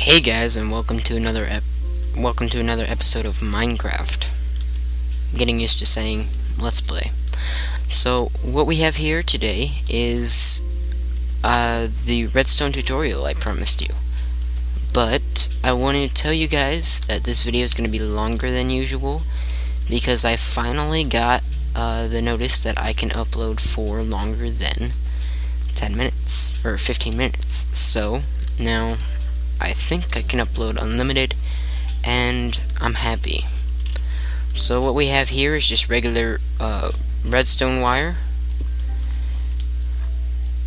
Hey guys, and welcome to another episode of Minecraft. I'm getting used to saying Let's Play. So what we have here today is the Redstone tutorial I promised you. But I wanted to tell you guys that this video is going to be longer than usual because I finally got the notice that I can upload for longer than 10 minutes or 15 minutes. So now I think I can upload unlimited, and I'm happy. So what we have here is just regular redstone wire.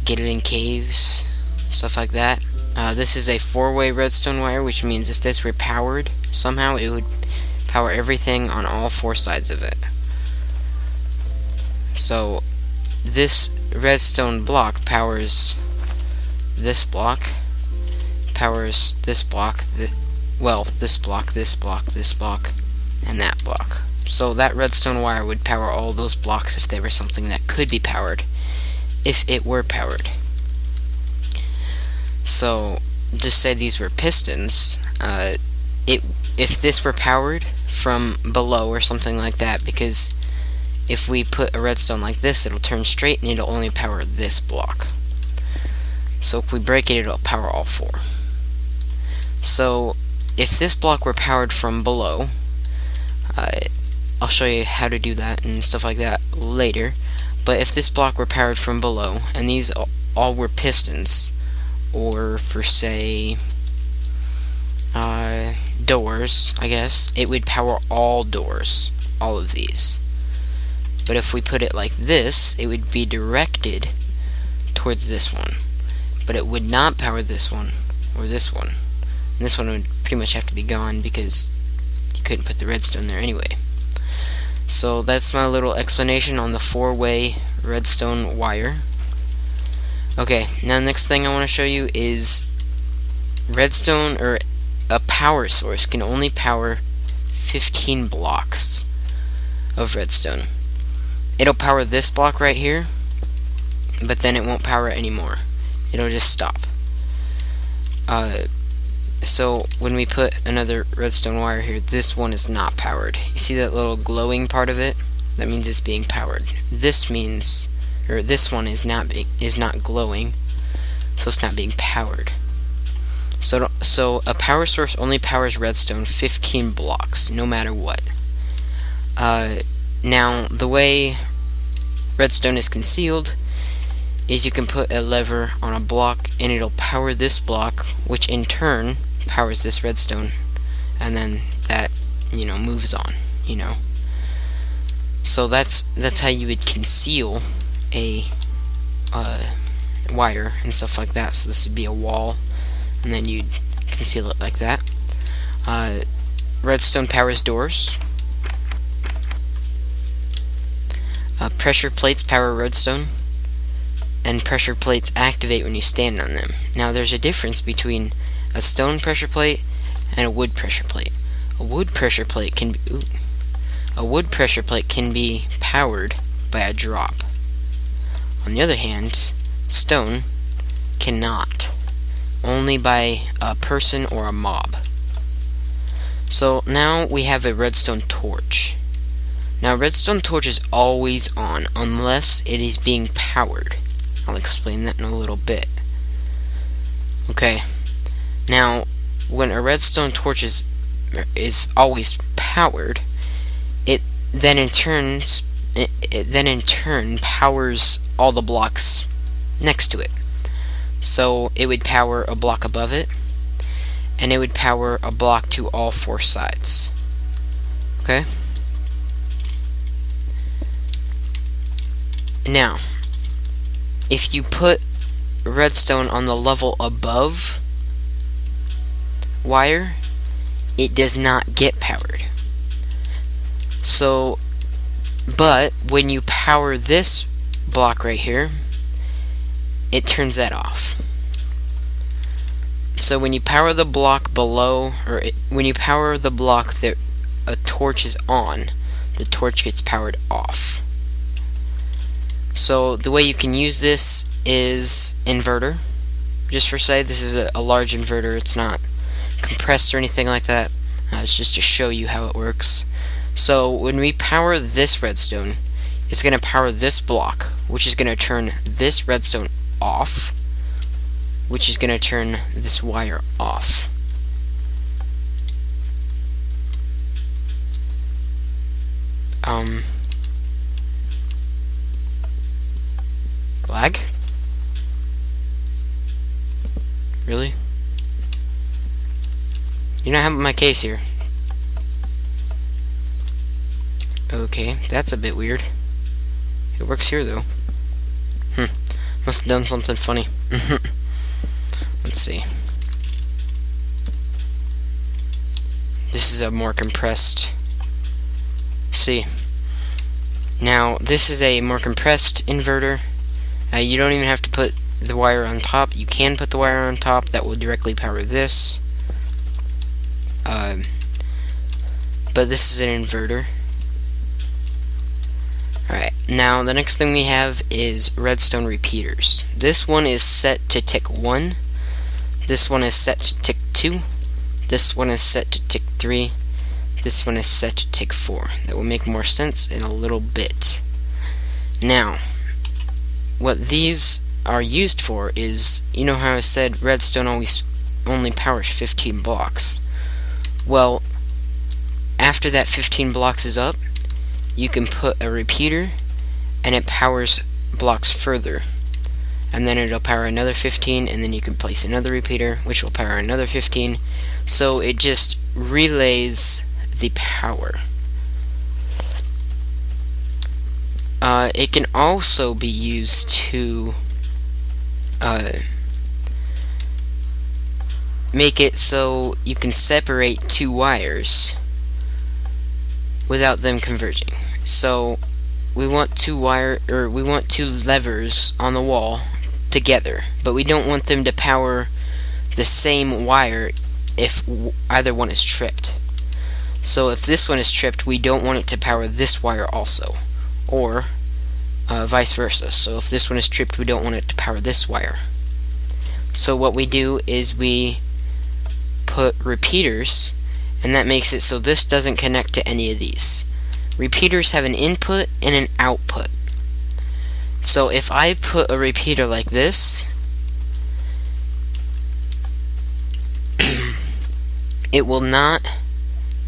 Get it in caves, stuff like that. This is a 4-way redstone wire, which means if this were powered somehow, it would power everything on all 4 sides of it. So this redstone block powers this block, powers this block, this block, this block, this block, and that block. So that redstone wire would power all those blocks if they were something that could be powered, if it were powered. So just say these were pistons, if this were powered from below or something like that, because if we put a redstone like this, it'll turn straight and it'll only power this block. So if we break it, it'll power all 4. So if this block were powered from below, I'll show you how to do that and stuff like that later, but if this block were powered from below and these all were pistons, or for say doors, I guess, it would power all doors, all of these. But if we put it like this, it would be directed towards this one, but it would not power this one or this one. And this one would pretty much have to be gone because you couldn't put the redstone there anyway. So that's my little explanation on the 4-way redstone wire. Okay, now the next thing I want to show you is redstone, or a power source, can only power 15 blocks of redstone. It'll power this block right here, but then it won't power it anymore. It'll just stop. So when we put another redstone wire here, this one is not powered. You see that little glowing part of it? That means it's being powered. This means, or this one is not glowing, so it's not being powered. So a power source only powers redstone 15 blocks, no matter what. Now the way redstone is concealed is you can put a lever on a block and it'll power this block, which in turn powers this redstone, and then that, moves on, So that's how you would conceal a wire and stuff like that. So this would be a wall, and then you'd conceal it like that. Redstone powers doors. Pressure plates power redstone, and pressure plates activate when you stand on them. Now there's a difference between a stone pressure plate and a wood pressure plate. A wood pressure plate can be powered by a drop. On the other hand, stone cannot, only by a person or a mob. So now we have a redstone torch. Now redstone torch is always on unless it is being powered. I'll explain that in a little bit. Okay. Now, when a redstone torch is always powered, it then in turn powers all the blocks next to it. So it would power a block above it, and it would power a block to all 4 sides. Okay? Now, if you put redstone on the level above wire, it does not get powered. So, but when you power this block right here, it turns that off. So when you power the block below, when you power the block that a torch is on, the torch gets powered off. So the way you can use this is inverter. Just for say, this is a large inverter. It's not compressed or anything like that. It's just to show you how it works. So when we power this redstone, it's going to power this block, which is going to turn this redstone off, which is going to turn this wire off. Lag? Really? You're not having my case here. Okay, that's a bit weird. It works here though. Must have done something funny. Let's see. This is a more compressed. See. Now, this is a more compressed inverter. You don't even have to put the wire on top. You can put the wire on top. That will directly power this. But this is an inverter. Alright, now the next thing we have is redstone repeaters. This one is set to tick 1. This one is set to tick 2. This one is set to tick 3. This one is set to tick 4. That will make more sense in a little bit. Now, what these are used for is, you know how I said redstone only powers 15 blocks. Well, after that 15 blocks is up, you can put a repeater and it powers blocks further, and then it'll power another 15, and then you can place another repeater which will power another 15, so it just relays the power. It can also be used to make it so you can separate two wires without them converging. So we want two levers on the wall together, but we don't want them to power the same wire if either one is tripped. So if this one is tripped, we don't want it to power this wire also, or vice versa. So if this one is tripped, we don't want it to power this wire. So what we do is we put repeaters, and that makes it so this doesn't connect to any of these. Repeaters have an input and an output. So if I put a repeater like this,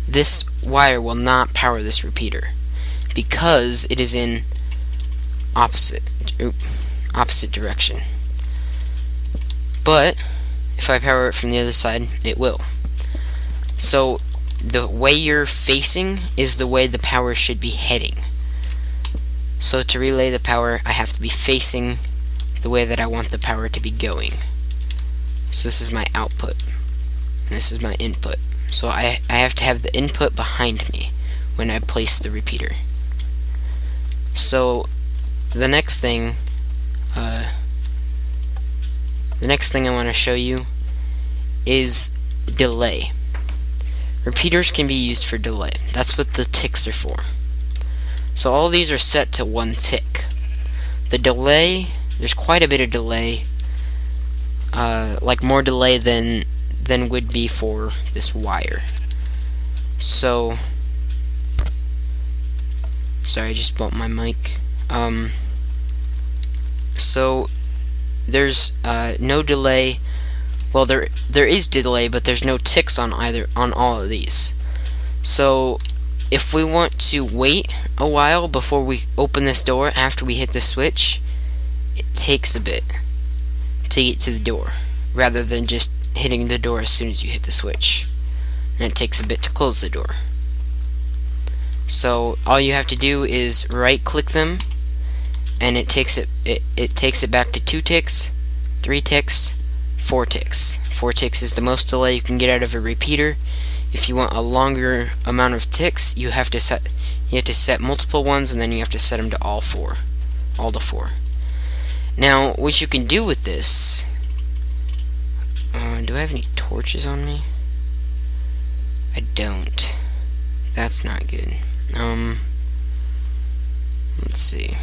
this wire will not power this repeater because it is in opposite direction. But if I power it from the other side, it will. So the way you're facing is the way the power should be heading. So to relay the power, I have to be facing the way that I want the power to be going. So this is my output, and this is my input. So I have to have the input behind me when I place the repeater. So the next thing I want to show you is delay. Repeaters can be used for delay. That's what the ticks are for. So all these are set to 1 tick. The delay, there's quite a bit of delay, like more delay than would be for this wire. So, sorry, I just bumped my mic. So there's no delay. Well, there is delay, but there's no ticks on all of these. So if we want to wait a while before we open this door after we hit the switch, it takes a bit to get to the door, rather than just hitting the door as soon as you hit the switch. And it takes a bit to close the door. So all you have to do is right click them, and it takes it back to 2 ticks, 3 ticks, 4 ticks. 4 ticks is the most delay you can get out of a repeater. If you want a longer amount of ticks, you have to set multiple ones, and then you have to set them to all to 4. Now, what you can do with this, do I have any torches on me? I don't. That's not good. Let's see.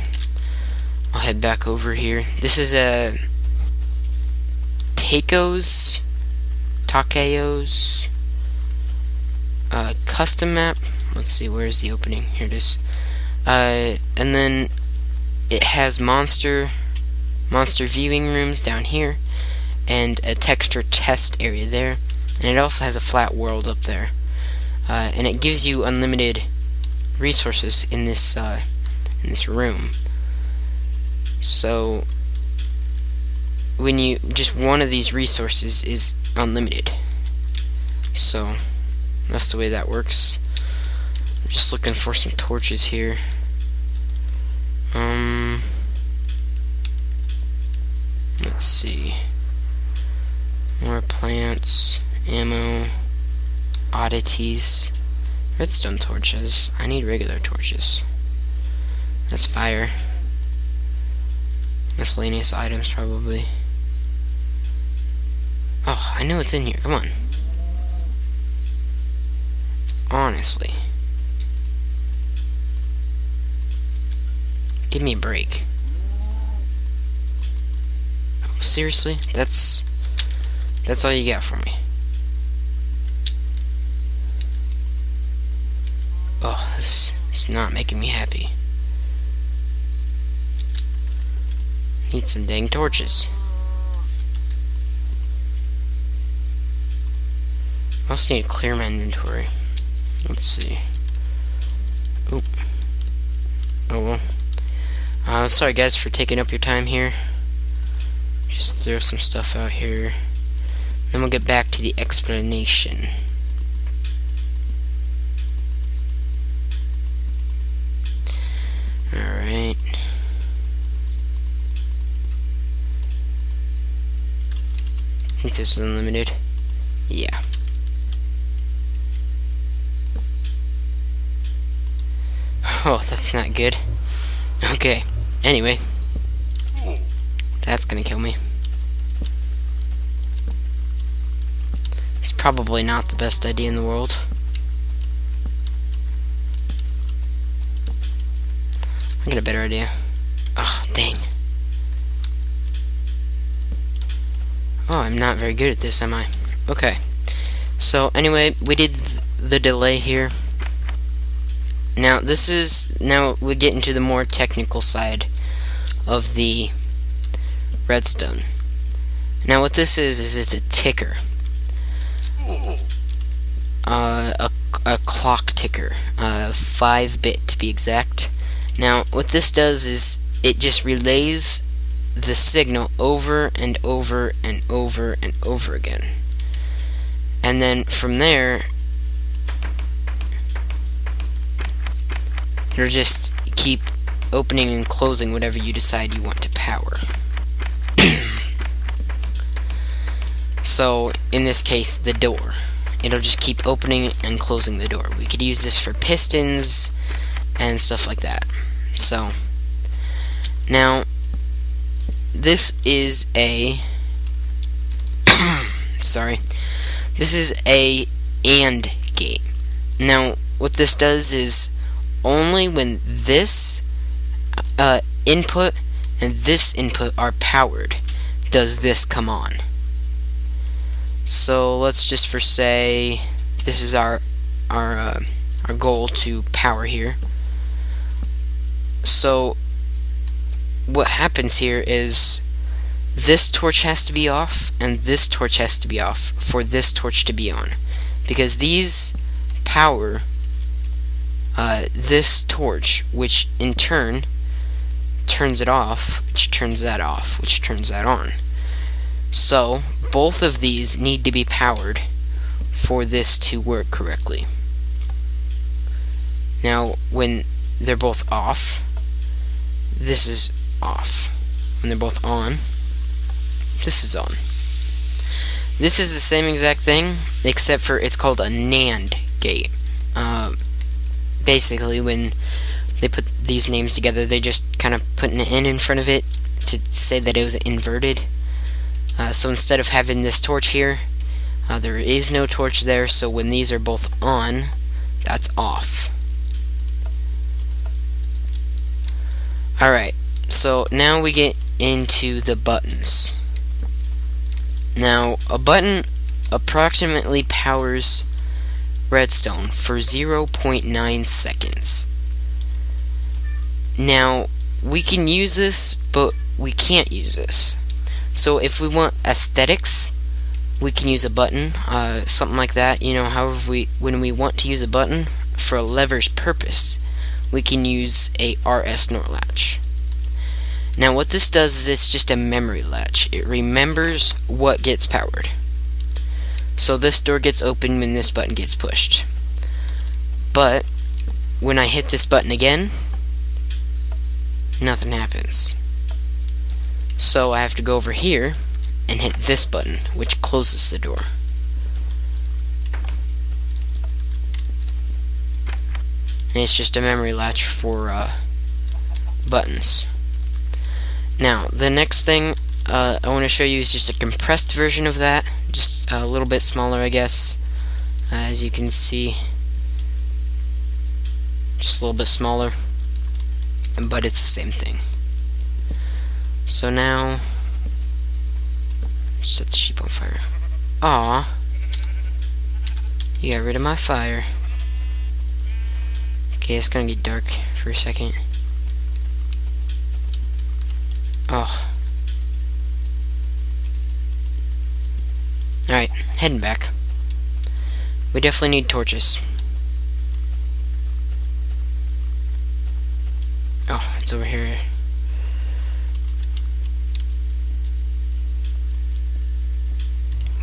I'll head back over here. This is a Taco's Takeo's custom map. Let's see, where's the opening? Here it is. And then it has monster viewing rooms down here, and a texture test area there, and it also has a flat world up there, and it gives you unlimited resources in this room. So when you just one of these resources is unlimited. So that's the way that works. I'm just looking for some torches here. Let's see. More plants, ammo, oddities, redstone torches. I need regular torches. That's fire. Miscellaneous items, probably. Oh, I know it's in here. Come on. Honestly. Give me a break. Oh, seriously? That's all you got for me. Oh, this is not making me happy. Need some dang torches. I also need to clear my inventory. Let's see. Oop. Oh well. Sorry guys for taking up your time here. Just throw some stuff out here. Then we'll get back to the explanation. Alright. I think this is unlimited. Yeah. Oh, that's not good. Okay. Anyway. That's gonna kill me. It's probably not the best idea in the world. I got a better idea. Oh, dang. Oh, I'm not very good at this, am I? Okay. So, anyway, we did the delay here. Now, now we get into the more technical side of the redstone. Now, what this is it's a ticker. A clock ticker. 5-bit to be exact. Now, what this does is it just relays the signal over and over and over and over again. And then from there, it'll just keep opening and closing whatever you decide you want to power. So, in this case, the door. It'll just keep opening and closing the door. We could use this for pistons and stuff like that. So, now, this is a sorry. This is a AND gate. Now, what this does is only when this input and this input are powered does this come on. So let's just for say this is our goal to power here. So what happens here is this torch has to be off and this torch has to be off for this torch to be on, because these power this torch, which in turn turns it off, which turns that off, which turns that on. So both of these need to be powered for this to work correctly. Now when they're both off, this is off. When they're both on, this is on. This is the same exact thing, except for it's called a NAND gate. Basically, when they put these names together, they just kind of put an N in front of it to say that it was inverted. So instead of having this torch here, there is no torch there, so when these are both on, that's off. Alright, so now we get into the buttons. Now, a button approximately powers redstone for 0.9 seconds. Now, we can use this, but we can't use this. So if we want aesthetics, we can use a button, something like that. However, when we want to use a button for a lever's purpose, we can use a RS NOR latch. Now what this does is it's just a memory latch. It remembers what gets powered. So this door gets open when this button gets pushed. But when I hit this button again, nothing happens. So I have to go over here and hit this button, which closes the door. And it's just a memory latch for buttons. Now, the next thing I want to show you is just a compressed version of that, just a little bit smaller, I guess, as you can see, just a little bit smaller, but it's the same thing. So now, set the sheep on fire. Aw, you got rid of my fire. Okay, it's gonna get dark for a second. Oh. Alright, heading back. We definitely need torches. Oh, it's over here.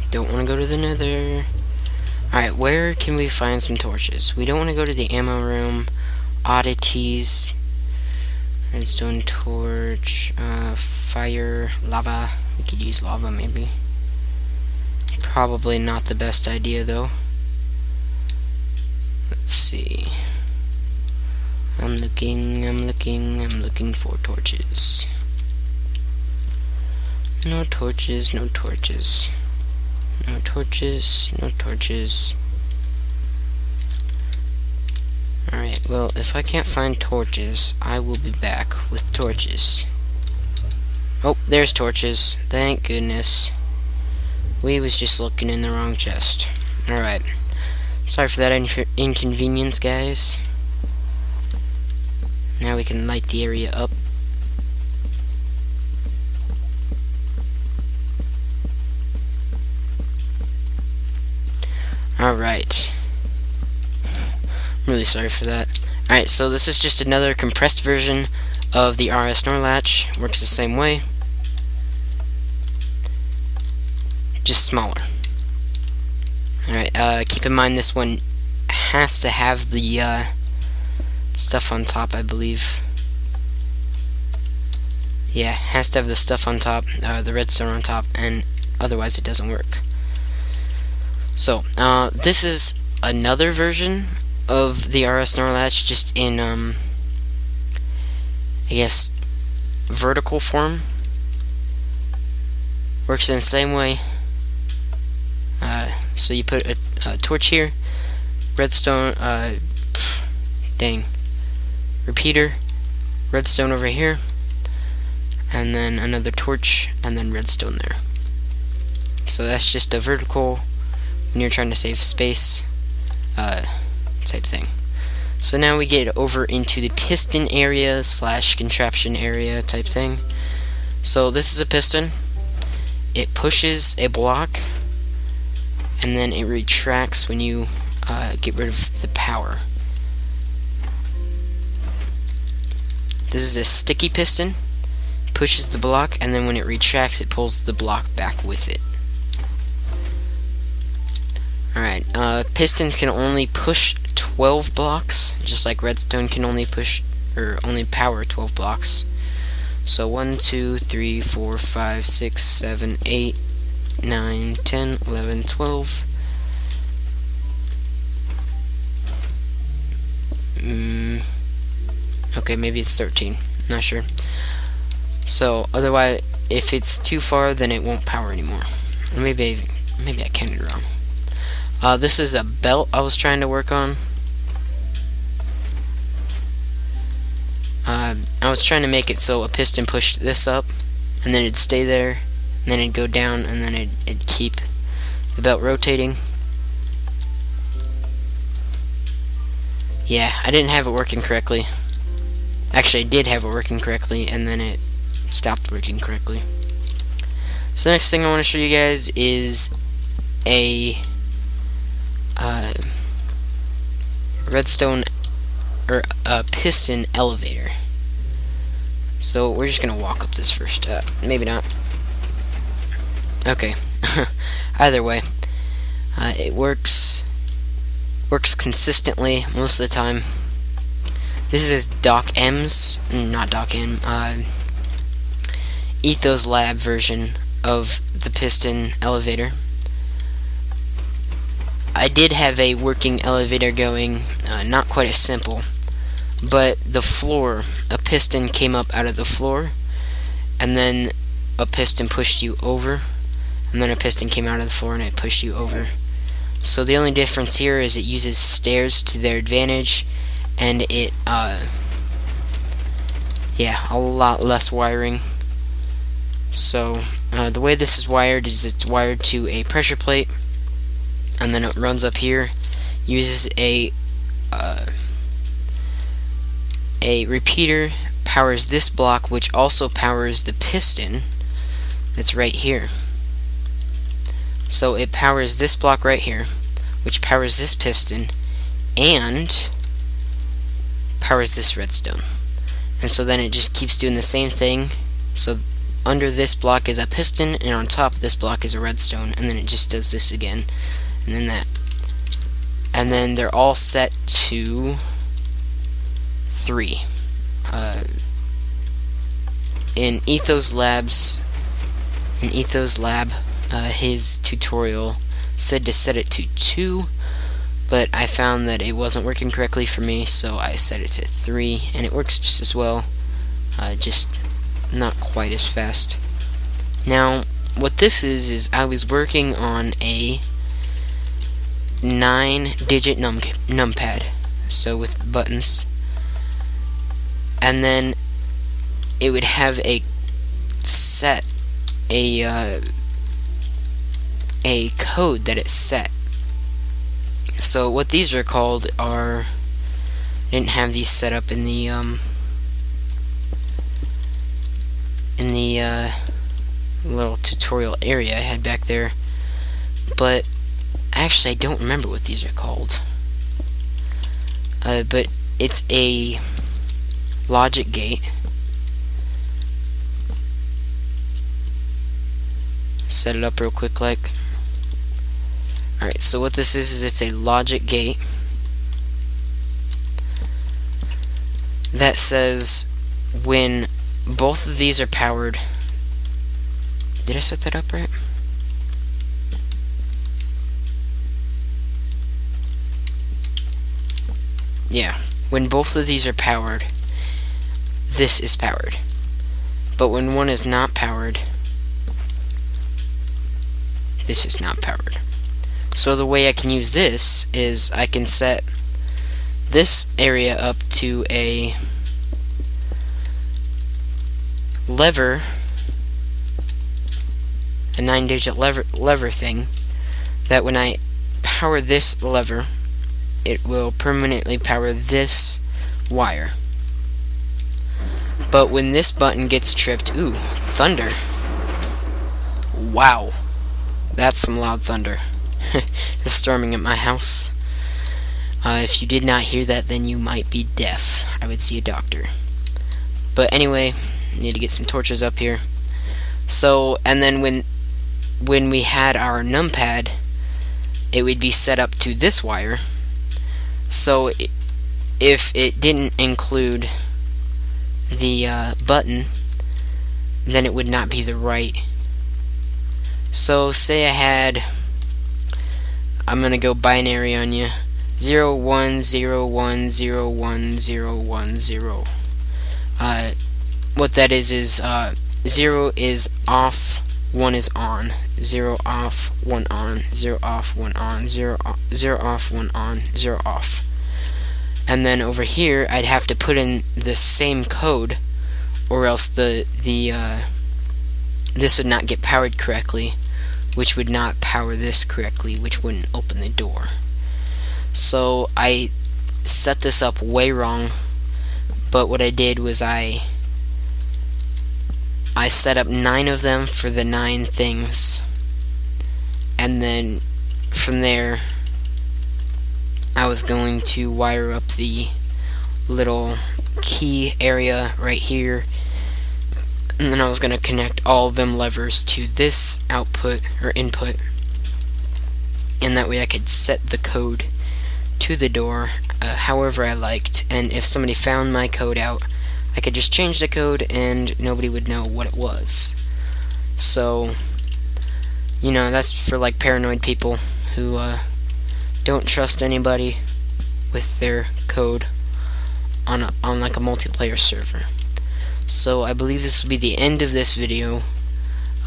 Don't want to go to the nether. Alright, where can we find some torches? We don't want to go to the ammo room. Oddities. Redstone torch. Fire. Lava. We could use lava maybe. Probably not the best idea though. Let's see. I'm looking for torches. No torches, no torches. No torches, no torches. Alright, well, if I can't find torches, I will be back with torches. Oh, there's torches. Thank goodness. We was just looking in the wrong chest. Alright. Sorry for that inconvenience, guys. Now we can light the area up. Alright. I'm really sorry for that. Alright, so this is just another compressed version of the RS NOR latch. Works the same way. Just smaller. Alright, keep in mind this one has to have the stuff on top, I believe. Yeah, has to have the stuff on top, the redstone on top, and otherwise it doesn't work. So, this is another version of the RS NOR latch, just in, I guess, vertical form. Works in the same way. So you put a torch here, redstone, repeater, redstone over here, and then another torch, and then redstone there. So that's just a vertical, when you're trying to save space, type thing. So now we get over into the piston area / contraption area type thing. So this is a piston. It pushes a block, and then it retracts when you get rid of the power. This is a sticky piston. Pushes the block, and then when it retracts, it pulls the block back with it. Alright, pistons can only push 12 blocks, just like redstone can only push, or only power 12 blocks. So 1, 2, 3, 4, 5, 6, 7, 8, 9, 10, 11, 12. Okay, maybe it's 13. Not sure. So, otherwise, if it's too far, then it won't power anymore. Or maybe I counted wrong. This is a belt I was trying to work on. I was trying to make it so a piston pushed this up, and then it'd stay there, and then it'd go down, and then it'd keep the belt rotating. Yeah, I didn't have it working correctly. Actually, I did have it working correctly, and then it stopped working correctly. So the next thing I want to show you guys is a redstone or a piston elevator. So we're just gonna walk up this first. Maybe not. Okay. Either way, it works consistently most of the time. This is Doc M's, not Doc M, Ethos Lab version of the piston elevator. I did have a working elevator going, not quite as simple, but the floor, a piston came up out of the floor, and then a piston pushed you over, and then a piston came out of the floor and it pushed you over. So the only difference here is it uses stairs to their advantage, and it, yeah, a lot less wiring. So the way this is wired is it's wired to a pressure plate, and then it runs up here, uses a repeater, powers this block, which also powers the piston that's right here. So it powers this block right here, which powers this piston, and powers this redstone. And so then it just keeps doing the same thing. So under this block is a piston, and on top of this block is a redstone, and then it just does this again, and then that. And then they're all set to 3. In Ethos Lab, his tutorial said to set it to 2, but I found that it wasn't working correctly for me, so I set it to 3, and it works just as well, just not quite as fast. Now, what this is I was working on a 9-digit numpad, so with buttons, and then it would have a code that it set. So what these are called are, I didn't have these set up in the little tutorial area I had back there, but actually I don't remember what these are called. But it's a logic gate. Set it up real quick like. Alright, so what this is it's a logic gate that says when both of these are powered. Did I set that up right? Yeah, when both of these are powered, this is powered. But when one is not powered, this is not powered. So the way I can use this is I can set this area up to a lever, a 9-digit lever thing, that when I power this lever, it will permanently power this wire. But when this button gets tripped, ooh, thunder. Wow. That's some loud thunder. It's storming at my house. If you did not hear that, then you might be deaf. I would see a doctor. But anyway, need to get some torches up here. So, and then when we had our numpad, it would be set up to this wire. So if it didn't include the button, then it would not be the right. So say I had, I'm gonna go binary on you, 0 1 0 1 0 1 0 1 0. What that is 0 is off, 1 is on, 0 off, 1 on, 0 off, 1 on, 0 off, 1 on, 0 off. And then over here I'd have to put in the same code, or else this would not get powered correctly. which would not power this correctly, which wouldn't open the door. So I set this up way wrong, but what I did was I set up 9 of them for the 9 things, and then from there I was going to wire up the little key area right here, and then I was going to connect all of them levers to this output or input, and that way I could set the code to the door however I liked, and if somebody found my code out, I could just change the code and nobody would know what it was. So, you know, that's for like paranoid people who don't trust anybody with their code on like a multiplayer server. So I believe this will be the end of this video.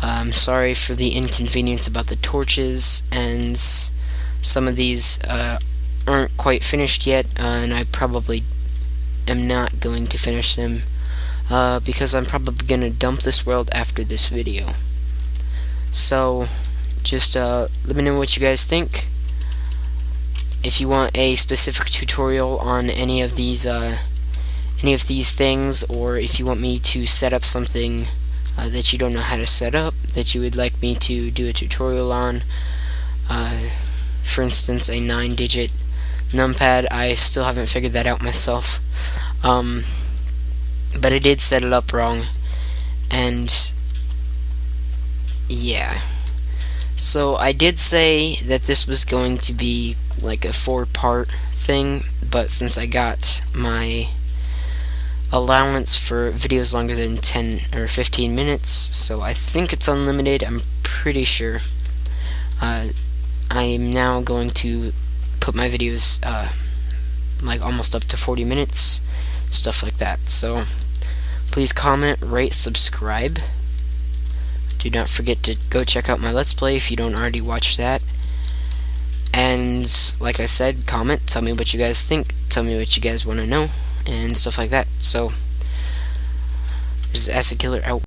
I'm sorry for the inconvenience about the torches, and some of these aren't quite finished yet, and I probably am not going to finish them because I'm probably going to dump this world after this video. So just let me know what you guys think. If you want a specific tutorial on any of these things, or if you want me to set up something that you don't know how to set up, that you would like me to do a tutorial on, for instance a 9-digit numpad, I still haven't figured that out myself, but I did set it up wrong, and yeah. So I did say that this was going to be like a 4-part thing, but since I got my allowance for videos longer than 10 or 15 minutes, so I think it's unlimited, I'm pretty sure, I am now going to put my videos like almost up to 40 minutes, stuff like that. So please comment, rate, subscribe. Do not forget to go check out my Let's Play if you don't already watch that. And like I said, comment, tell me what you guys think, tell me what you guys want to know, and stuff like that. So, this is Acid Killer out.